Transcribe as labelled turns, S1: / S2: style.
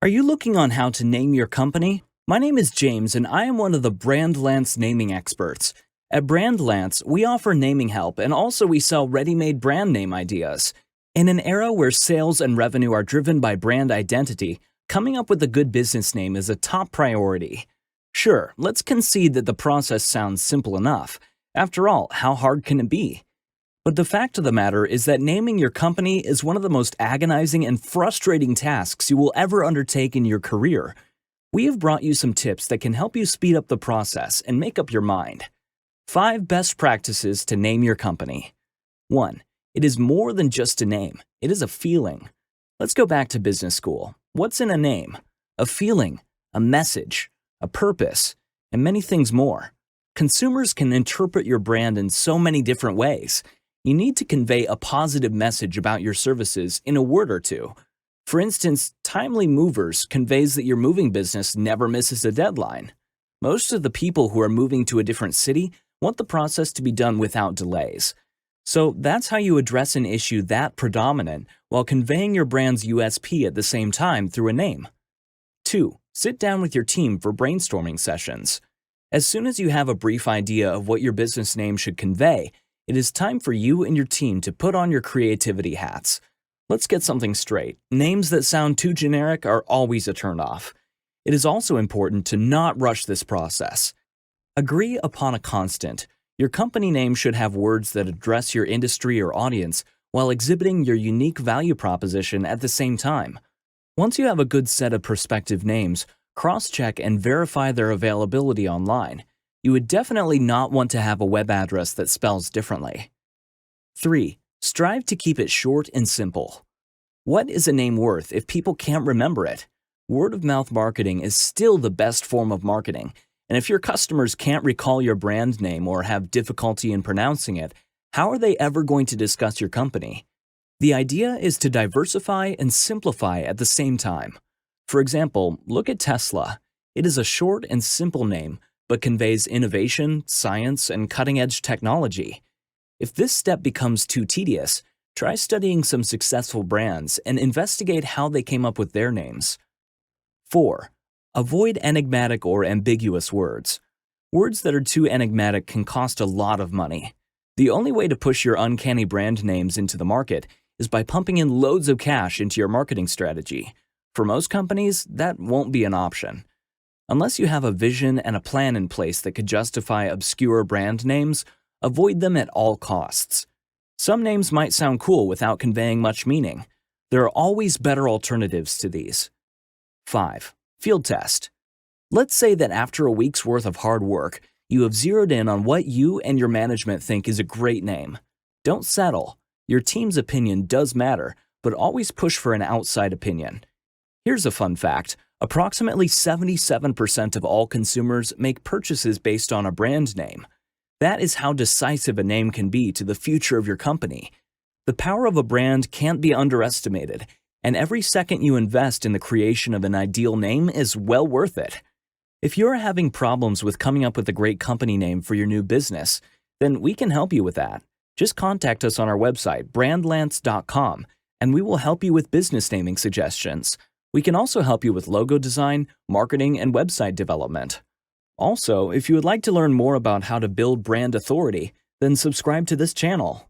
S1: Are you looking on how to name your company? My name is James and I am one of the Brandlance naming experts. At Brandlance, we offer naming help and also we sell ready-made brand name ideas. In an era where sales and revenue are driven by brand identity, coming up with a good business name is a top priority. Sure, let's concede that the process sounds simple enough. After all, how hard can it be? But the fact of the matter is that naming your company is one of the most agonizing and frustrating tasks you will ever undertake in your career. We have brought you some tips that can help you speed up the process and make up your mind. 5 best practices to name your company. 1. It is more than just a name. It is a feeling. Let's go back to business school. What's in a name? A feeling, a message, a purpose, and many things more. Consumers can interpret your brand in so many different ways. You need to convey a positive message about your services in a word or two. For instance, Timely Movers conveys that your moving business never misses a deadline. Most of the people who are moving to a different city want the process to be done without delays. So that's how you address an issue that predominant while conveying your brand's USP at the same time through a name. 2. Sit down with your team for brainstorming sessions. As soon as you have a brief idea of what your business name should convey, it is time for you and your team to put on your creativity hats. Let's get something straight. Names that sound too generic are always a turnoff. It is also important to not rush this process. Agree upon a constant. Your company name should have words that address your industry or audience while exhibiting your unique value proposition at the same time. Once you have a good set of prospective names, cross-check and verify their availability online. You would definitely not want to have a web address that spells differently. 3. Strive to keep it short and simple. What is a name worth if people can't remember it? Word-of-mouth marketing is still the best form of marketing, and if your customers can't recall your brand name or have difficulty in pronouncing it, how are they ever going to discuss your company? The idea is to diversify and simplify at the same time. For example, look at Tesla. It is a short and simple name, but conveys innovation, science, and cutting-edge technology. If this step becomes too tedious, try studying some successful brands and investigate how they came up with their names. 4. Avoid enigmatic or ambiguous words. Words that are too enigmatic can cost a lot of money. The only way to push your uncanny brand names into the market is by pumping in loads of cash into your marketing strategy. For most companies, that won't be an option. Unless you have a vision and a plan in place that could justify obscure brand names, avoid them at all costs. Some names might sound cool without conveying much meaning. There are always better alternatives to these. 5. Field test. Let's say that after a week's worth of hard work, you have zeroed in on what you and your management think is a great name. Don't settle. Your team's opinion does matter, but always push for an outside opinion. Here's a fun fact. Approximately 77% of all consumers make purchases based on a brand name. That is how decisive a name can be to the future of your company. The power of a brand can't be underestimated, and every second you invest in the creation of an ideal name is well worth it. If you're having problems with coming up with a great company name for your new business, then we can help you with that. Just contact us on our website, brandlance.com, and we will help you with business naming suggestions. We can also help you with logo design, marketing, and website development. Also, if you would like to learn more about how to build brand authority, then subscribe to this channel.